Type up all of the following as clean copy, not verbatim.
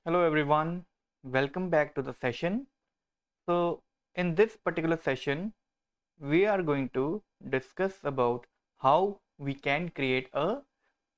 Hello everyone, welcome back to the session. So in this particular session, we are going to discuss about how we can create a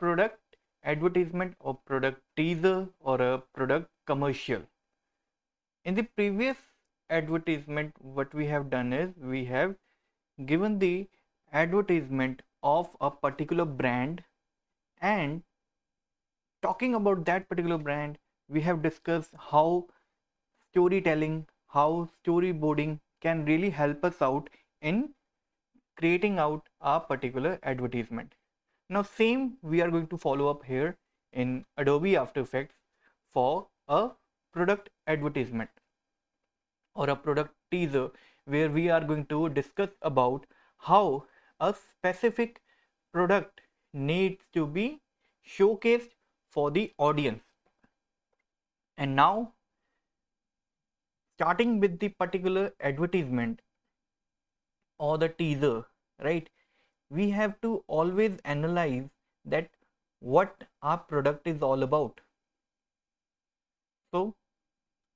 product advertisement or product teaser or a product commercial. In the previous advertisement, what we have done is we have given the advertisement of a particular brand, and talking about that particular brand, we have discussed how storytelling, how storyboarding can really help us out in creating out a particular advertisement. Now same we are going to follow up here in Adobe After Effects for a product advertisement or a product teaser, where we are going to discuss about how a specific product needs to be showcased for the audience. And now, starting with the particular advertisement or the teaser, right, we have to always analyze that what our product is all about. So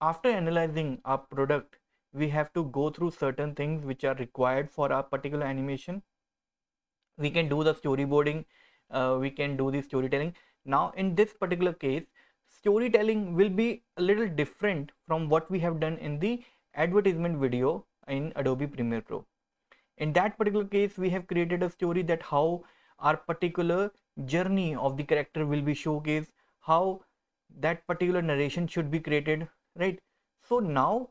after analyzing our product, we have to go through certain things which are required for our particular animation. We can do the storyboarding, we can do the storytelling. Now in this particular case, storytelling will be a little different from what we have done in the advertisement video in Adobe Premiere Pro. In that particular case, we have created a story that how our particular journey of the character will be showcased, how that particular narration should be created, right? So now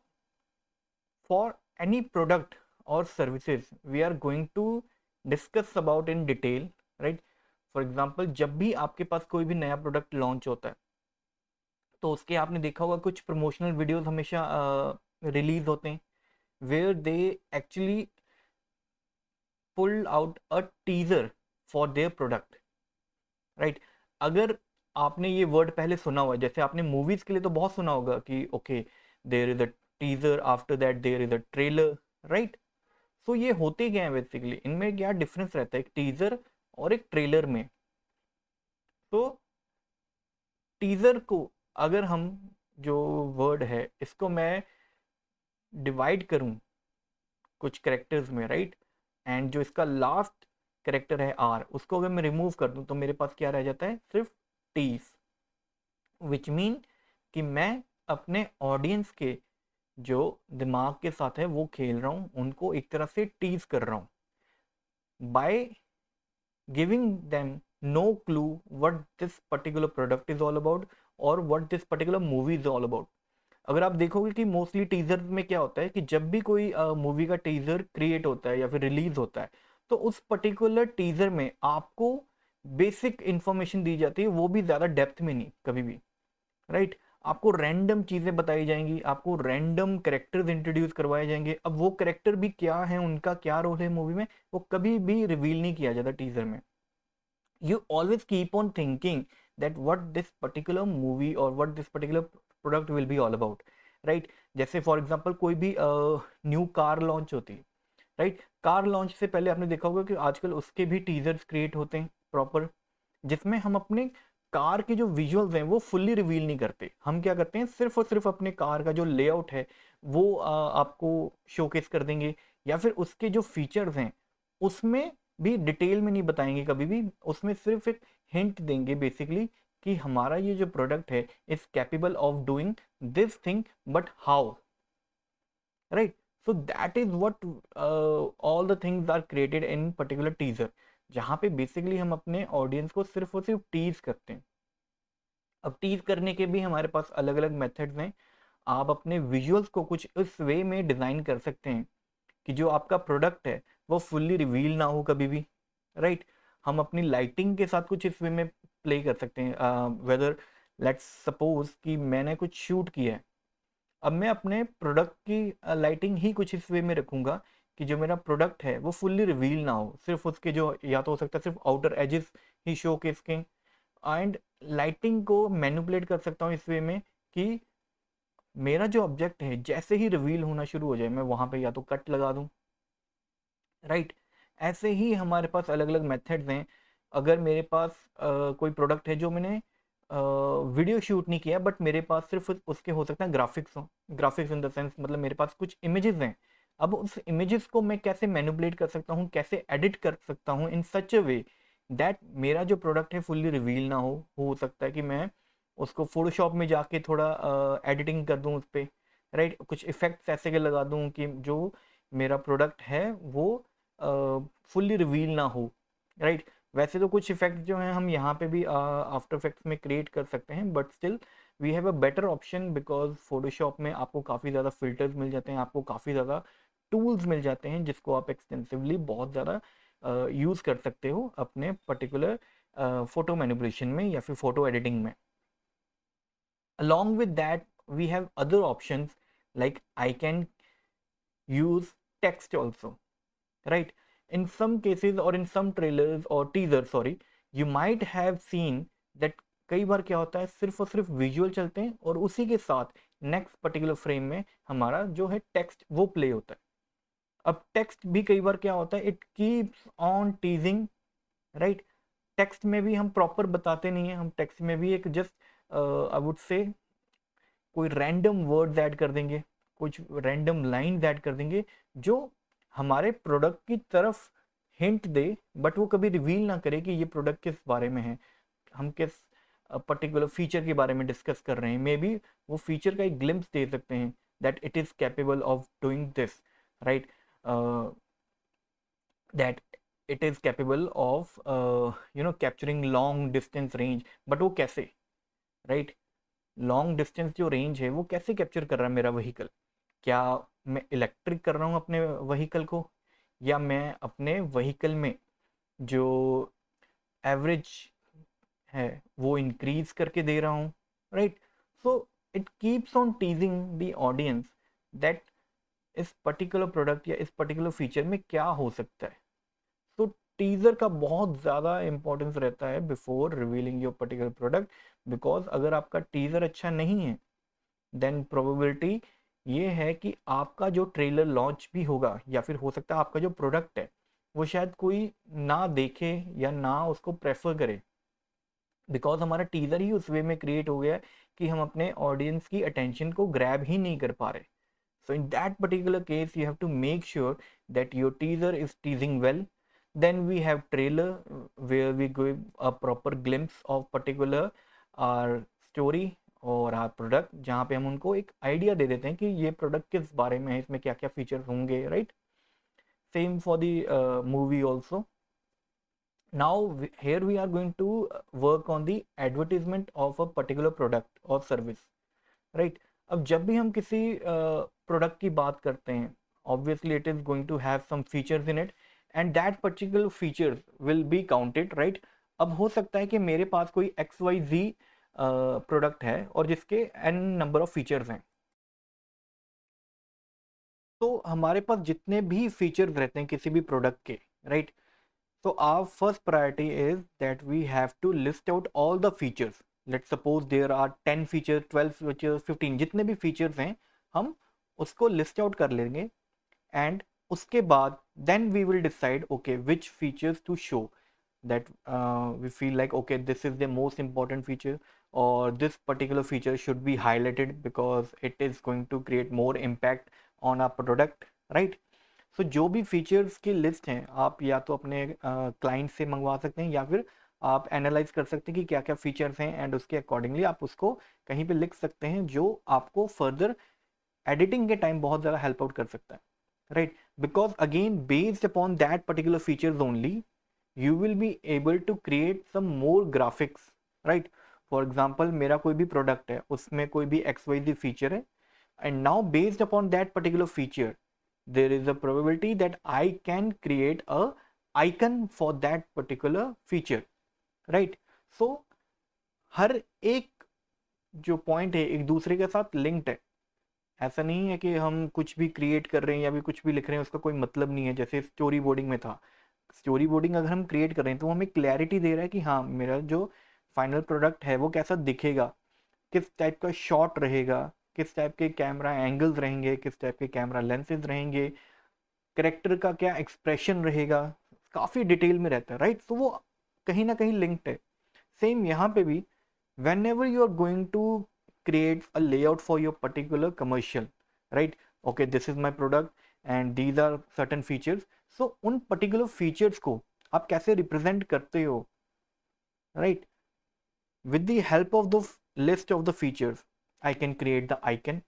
for any product or services, we are going to discuss about in detail, right? For example, जब भी आपके पास कोई भी नया product launch होता है, तो उसके आपने देखा होगा कुछ प्रमोशनल वीडियोस हमेशा रिलीज होते हैं, where they actually pulled out a teaser for their product, right? अगर आपने ये वर्ड पहले सुना हुआ है, जैसे आपने मूवीज के लिए तो बहुत सुना होगा कि okay there is a teaser, after that there is a trailer, right? So ये होते क्या है बेसिकली, इनमें क्या डिफरेंस रहता है एक टीजर और एक ट्रेलर में? तो टीजर को अगर हम, जो वर्ड है इसको मैं डिवाइड करूं कुछ करेक्टर्स में, राइट, एंड जो इसका लास्ट करेक्टर है आर, उसको अगर मैं रिमूव कर दूं तो मेरे पास क्या रह जाता है? सिर्फ टीज, विच मीन कि मैं अपने ऑडियंस के जो दिमाग के साथ है वो खेल रहा हूं, उनको एक तरह से टीज कर रहा हूं by giving them no clue what this particular product is all about और what this particular movie is all about. अगर आप देखोगे कि मोस्टली टीजर में क्या होता है कि जब भी कोई मूवी का टीजर क्रिएट होता है या फिर रिलीज होता है, तो उस पर्टिकुलर टीजर में आपको बेसिक इंफॉर्मेशन दी जाती है, वो भी ज़्यादा डेप्थ में नहीं कभी भी, राइट? आपको रैंडम चीज़ें बताई जाएंगी, आपको रैंडम करेक्टर्स इंट्रोड्यूस करवाए जाएंगे। अब वो करेक्टर भी क्या है, उनका क्या रोल है मूवी में, वो कभी भी रिवील नहीं किया जाता टीजर में। You always keep on thinking that what this particular movie or what this particular product will be all about, right? जैसे फॉर एग्जांपल कोई भी न्यू कार लॉन्च होती है, राइट? कार लॉन्च से पहले आपने देखा होगा कि आजकल उसके भी टीजर्स क्रिएट होते हैं प्रॉपर, जिसमें हम अपने कार के जो विजुअल्स हैं वो फुल्ली रिवील नहीं करते। हम क्या करते हैं, सिर्फ और सिर्फ अपने कार का जो लेआउट है वो आपको शोकेस कर देंगे, या फिर उसके जो फीचर्स हैं उसमें भी डिटेल में नहीं बताएंगे कभी भी, उसमें सिर्फ एक हिंट देंगे बेसिकली कि हमारा ये जो प्रोडक्ट है is capable of doing this thing, but how, right? So that is what all the things are created in particular teaser, जहाँ पे बेसिकली हम अपने ऑडियंस को सिर्फ और सिर्फ टीज करते हैं। अब टीज करने के भी हमारे पास अलग अलग मेथड्स हैं। आप अपने विजुअल्स को कुछ इस वे में डिज़ाइन कर सकते हैं कि जो आपका प्रोडक्ट है वो फुल्ली रिवील ना हो कभी भी, राइट? हम अपनी लाइटिंग के साथ कुछ इस वे में प्ले कर सकते हैं। वेदर लेट्स सपोज कि मैंने कुछ शूट किया है, अब मैं अपने प्रोडक्ट की लाइटिंग ही कुछ इस वे में रखूंगा कि जो मेरा प्रोडक्ट है वो फुल्ली रिवील ना हो, सिर्फ उसके जो, या तो हो सकता है सिर्फ आउटर एजेस ही शो केस के, एंड लाइटिंग को मैनिपुलेट कर सकता हूँ इस वे में कि मेरा जो ऑब्जेक्ट है जैसे ही रिवील होना शुरू हो जाए मैं वहां पे या तो कट लगा दूं, राइट? ऐसे ही हमारे पास अलग अलग मेथड्स हैं। अगर मेरे पास कोई प्रोडक्ट है जो मैंने वीडियो शूट नहीं किया, बट मेरे पास सिर्फ उसके हो सकता है ग्राफिक्स हो, ग्राफिक्स इन द सेंस मतलब मेरे पास कुछ इमेजेस हैं। अब उस इमेजेस को मैं कैसे मैनिपुलेट कर सकता हूँ, कैसे एडिट कर सकता हूँ इन सच अ वे दैट मेरा जो प्रोडक्ट है फुल्ली रिवील ना हो सकता है कि मैं उसको फोटोशॉप में जाके थोड़ा एडिटिंग कर दूँ उस पर, राइट, कुछ इफेक्ट्स ऐसे के लगा दूँ कि जो मेरा प्रोडक्ट है वो फुल्ली रिवील ना हो, राइट। वैसे तो कुछ इफेक्ट्स जो हैं हम यहाँ पे भी आफ्टर इफेक्ट्स में क्रिएट कर सकते हैं, but still we have a better option because Photoshop में आपको काफ़ी ज़्यादा फिल्टर्स मिल जाते हैं, आपको काफ़ी ज़्यादा टूल्स मिल जाते हैं जिसको आप एक्सटेंसिवली बहुत ज़्यादा यूज़ कर सकते हो अपने पर्टिकुलर फोटो मैनिपुलेशन में या फिर फोटो एडिटिंग में। Along with that, we have other options like I can use text also, right? In some cases or in some trailers or teasers, sorry, you might have seen that कई बार क्या होता है सिर्फ और सिर्फ visual चलते हैं और उसी के साथ नेक्स्ट पर्टिकुलर फ्रेम में हमारा जो है टेक्स्ट वो प्ले होता है। अब टेक्स्ट भी कई बार क्या होता है, it keeps on टीजिंग, right. Text में भी हम प्रॉपर बताते नहीं है, हम टेक्स्ट में भी एक जस्ट आई वुड से कोई रैंडम वर्ड्स ऐड कर देंगे, कुछ रैंडम लाइन ऐड कर देंगे जो हमारे प्रोडक्ट की तरफ हिंट दे, बट वो कभी रिवील ना करे कि ये प्रोडक्ट किस बारे में है, हम किस पर्टिकुलर फीचर के बारे में डिस्कस कर रहे हैं। मे बी वो फीचर का एक ग्लिम्स दे सकते हैं that it is capable of doing this, right, that it is capable of capturing long distance range, but वो कैसे, राइट, लॉन्ग डिस्टेंस जो रेंज है वो कैसे कैप्चर कर रहा है मेरा व्हीकल। क्या मैं इलेक्ट्रिक कर रहा हूँ अपने व्हीकल को, या मैं अपने व्हीकल में जो एवरेज है वो इंक्रीज करके दे रहा हूँ, right. So it keeps on टीजिंग the audience that इस पर्टिकुलर प्रोडक्ट या इस पर्टिकुलर फीचर में क्या हो सकता है। तो टीजर का बहुत ज़्यादा इंपॉर्टेंस रहता है before revealing your particular product, because अगर आपका टीजर अच्छा नहीं है देन प्रोबेबिलिटी ये है कि आपका जो ट्रेलर लॉन्च भी होगा या फिर हो सकता है आपका जो प्रोडक्ट है वो शायद कोई ना देखे या ना उसको प्रेफर करे, बिकॉज हमारा टीजर ही उस वे में क्रिएट हो गया है कि हम अपने ऑडियंस की अटेंशन को ग्रैब ही नहीं कर पा रहे। So in that particular case, you have to make sure that your teaser is teasing well. Then we have trailer where we give a proper glimpse of particular our story और our product, जहाँ पे हम उनको एक idea दे देते हैं कि ये प्रोडक्ट किस बारे में है, इसमें क्या क्या फीचर्स होंगे, right. Same for the movie also. Now here we are going to work on the advertisement of a particular product or service, right. अब जब भी हम किसी प्रोडक्ट की बात करते हैं obviously it is going to have some features in it and that particular features will be counted, right. अब हो सकता है कि मेरे पास कोई XYZ प्रोडक्ट है और जिसके n नंबर ऑफ फीचर्स हैं, तो हमारे पास जितने भी फीचर्स रहते हैं किसी भी प्रोडक्ट के, right, so our first priority is that we have to list out all the features. Let's suppose there are 10 features, 12 features, 15, जितने भी features हैं हम उसको list out कर लेंगे and उसके बाद then we will decide okay which features to show that we feel like okay this is the most important feature or this particular feature should be highlighted because it is going to create more impact on our product, right. सो जो भी features की list हैं आप या तो अपने client से मंगवा सकते हैं या फिर आप एनालाइज कर सकते हैं कि क्या क्या फीचर्स हैं एंड उसके अकॉर्डिंगली आप उसको कहीं पे लिख सकते हैं जो आपको फर्दर एडिटिंग के टाइम बहुत ज़्यादा हेल्प आउट कर सकता है, right. Because again based upon that particular features only you will be able to create some more graphics, right. For example मेरा कोई भी प्रोडक्ट है उसमें कोई भी XYZ फीचर है and now based upon that particular feature there is a probability that I can create a icon for that particular feature, right. So हर एक जो पॉइंट है एक दूसरे के साथ लिंक्ड है, ऐसा नहीं है कि हम कुछ भी क्रिएट कर रहे हैं या भी कुछ भी लिख रहे हैं उसका कोई मतलब नहीं है। जैसे स्टोरी बोर्डिंग में था, स्टोरी बोर्डिंग अगर हम क्रिएट कर रहे हैं तो हमें क्लैरिटी दे रहा है कि हाँ मेरा जो फाइनल प्रोडक्ट है वो कैसा दिखेगा, किस टाइप का शॉट रहेगा, किस टाइप के कैमरा एंगल्स रहेंगे, किस टाइप के कैमरा लेंसेज रहेंगे, करेक्टर का क्या एक्सप्रेशन रहेगा, काफ़ी डिटेल में रहता है, राइट। तो वो कहीं ना कहीं लिंक्ड है। सेम यहाँ पे भी whenever you are going to create a layout for your particular commercial, right? Okay, this is my product and these are certain features. So उन particular features को आप कैसे represent करते हो, right? With the help of the list of the features, I can create the icon,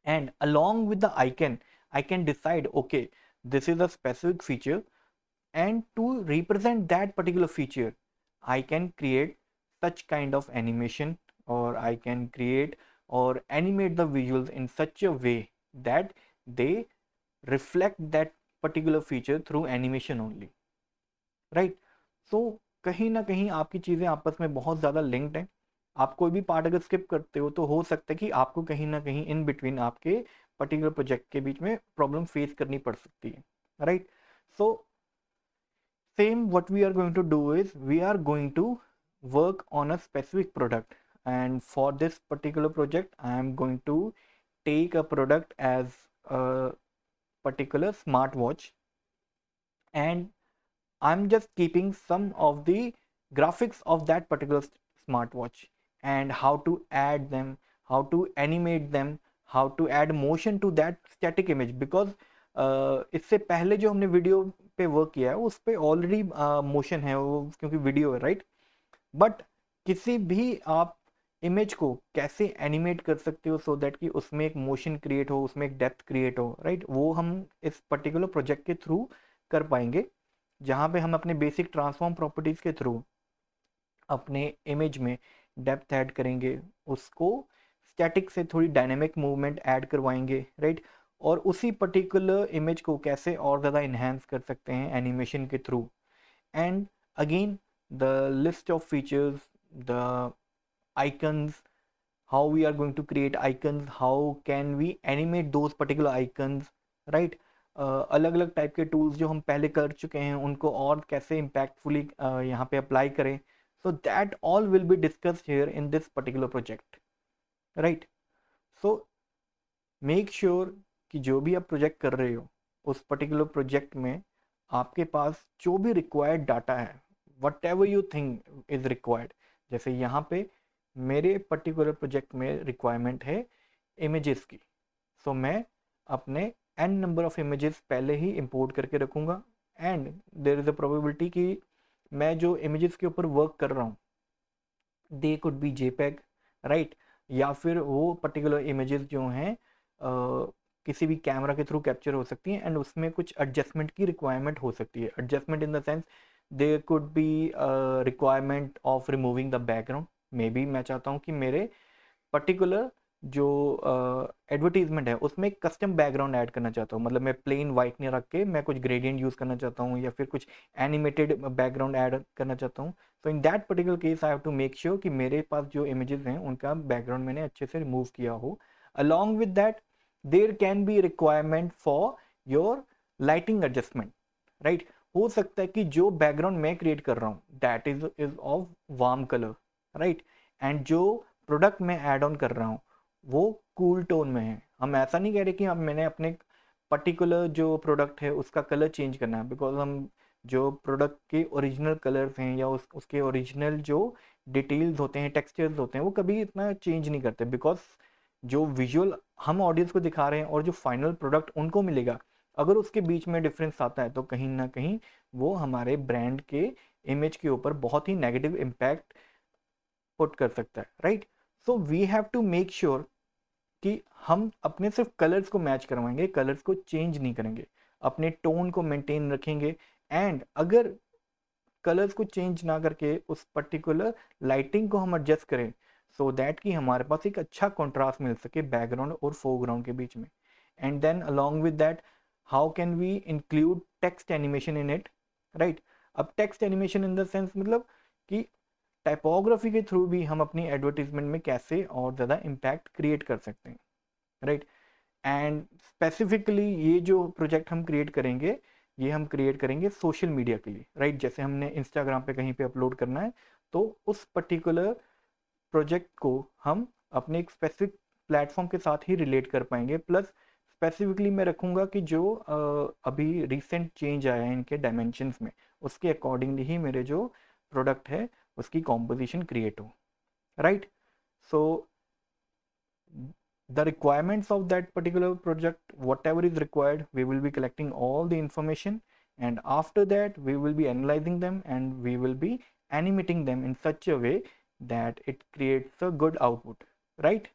and along with the icon I can decide, okay, this is a specific feature, and to represent that particular feature I can create such kind of animation, or I can create or animate the visuals in such a way that they reflect that particular feature through animation only, right? So कहीं ना कहीं आपकी चीज़ें आपस में बहुत ज़्यादा linked हैं। आप कोई भी पार्ट अगर स्किप करते हो तो हो सकता है कि आपको कहीं ना कहीं इन बिटवीन आपके पर्टिकुलर प्रोजेक्ट के बीच में प्रॉब्लम फेस करनी पड़ सकती है, right? So same, what we are going to do is we are going to work on a specific product, and for this particular project I am going to take a product as a particular smartwatch, and I'm just keeping some of the graphics of that particular smartwatch, and how to add them, how to animate them, how to add motion to that static image, because इससे पहले जो हमने video पे work किया है उस पे already motion है वो, क्योंकि वीडियो है, राइट? बट किसी भी आप इमेज को कैसे एनिमेट कर सकते हो सो दैट कि उसमें एक मोशन क्रिएट हो, उसमें एक डेप्थ क्रिएट हो, राइट? वो हम इस पर्टिकुलर प्रोजेक्ट के थ्रू कर पाएंगे, जहाँ पे हम अपने बेसिक ट्रांसफॉर्म प्रॉपर्टीज़ के थ्रू अपने इमेज में डेप्थ ऐड करेंगे, उसको स्टैटिक से थोड़ी डायनेमिक मूवमेंट ऐड करवाएंगे, राइट? और उसी पर्टिकुलर इमेज को कैसे और ज़्यादा इन्हेंस कर सकते हैं एनिमेशन के through, and again the list of features, the icons, how we are going to create icons, how can we animate those particular icons, right? अलग अलग टाइप के टूल्स जो हम पहले कर चुके हैं उनको और कैसे इम्पैक्टफुली यहाँ पे अप्लाई करें, so that all will be discussed here in this particular project, right? So make sure कि जो भी आप प्रोजेक्ट कर रहे हो उस पर्टिकुलर प्रोजेक्ट में आपके पास जो भी रिक्वायर्ड डाटा है, what ever you think is required, जैसे यहाँ पे मेरे पर्टिकुलर प्रोजेक्ट में रिक्वायरमेंट है इमेजेस की, सो मैं अपने n नंबर ऑफ इमेजेस पहले ही इंपोर्ट करके रखूँगा, and there is a probability कि मैं जो इमेजेस के ऊपर वर्क कर रहा हूँ they could be JPEG, right? या फिर वो पर्टिकुलर इमेजेस जो हैं किसी भी कैमरा के थ्रू कैप्चर हो सकती हैं, एंड उसमें कुछ एडजस्टमेंट की रिक्वायरमेंट हो सकती है। Adjustment in the sense there could be requirement of removing the background, maybe मैं चाहता हूँ कि मेरे पर्टिकुलर जो एडवर्टीजमेंट है उसमें एक कस्टम बैकग्राउंड ऐड करना चाहता हूँ, मतलब मैं प्लेन वाइट नहीं रख के मैं कुछ ग्रेडियंट यूज़ करना चाहता हूँ, या फिर कुछ एनिमेटेड बैकग्राउंड ऐड करना चाहता हूँ। तो in that particular case I have to make sure कि मेरे पास जो इमेजेस हैं उनका बैकग्राउंड मैंने अच्छे से रिमूव किया हो। Along with that there can be requirement for your lighting adjustment, right? हो सकता है कि जो बैकग्राउंड मैं क्रिएट कर रहा हूँ that is of warm colour, right? And जो प्रोडक्ट मैं ऐड ऑन कर रहा हूँ वो कूल टोन में है। हम ऐसा नहीं कह रहे कि अब मैंने अपने पर्टिकुलर जो प्रोडक्ट है उसका कलर चेंज करना है, बिकॉज हम जो प्रोडक्ट के ओरिजिनल कलर्स हैं या उसके ओरिजिनल जो डिटेल्स होते हैं, टेक्सचर्स होते हैं, वो कभी इतना चेंज नहीं करते, बिकॉज जो विजुअल हम ऑडियंस को दिखा रहे हैं और जो फाइनल प्रोडक्ट उनको मिलेगा, अगर उसके बीच में डिफरेंस आता है तो कहीं ना कहीं वो हमारे ब्रांड के इमेज के ऊपर बहुत ही नेगेटिव इम्पैक्ट पुट कर सकता है, right? So we have to make sure कि हम अपने सिर्फ कलर्स को मैच करवाएंगे, कलर्स को चेंज नहीं करेंगे, अपने टोन को मेंटेन रखेंगे, एंड अगर कलर्स को चेंज ना करके उस पर्टिकुलर लाइटिंग को हम एडजस्ट करें सो दैट कि हमारे पास एक अच्छा कॉन्ट्रास्ट मिल सके बैकग्राउंड और फोरग्राउंड के बीच में। And then along with that how can we include text animation in it, right? अब text animation in the sense मतलब कि टाइपोग्राफी के थ्रू भी हम अपनी एडवर्टीजमेंट में कैसे और ज़्यादा इम्पैक्ट क्रिएट कर सकते हैं, राइट? एंड स्पेसिफिकली ये जो प्रोजेक्ट हम क्रिएट करेंगे ये हम क्रिएट करेंगे सोशल मीडिया के लिए, राइट? जैसे हमने इंस्टाग्राम पे कहीं पे अपलोड करना है तो उस पर्टिकुलर प्रोजेक्ट को हम अपने एक स्पेसिफिक प्लेटफॉर्म के साथ ही रिलेट कर पाएंगे। प्लस स्पेसिफिकली मैं रखूँगा कि जो अभी रिसेंट चेंज आया है इनके डायमेंशंस में उसके अकॉर्डिंगली ही मेरे जो प्रोडक्ट है उसकी कॉम्पोजिशन क्रिएट हो, right? So the requirements of that particular project, whatever is required, we will be collecting all the information, and after that we will be analyzing them and we will be animating them in such a way that it creates a good output, right?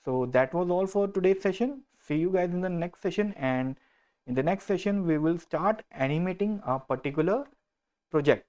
So that was all for today's session. See you guys in the next session, and in the next session we will start animating a particular project.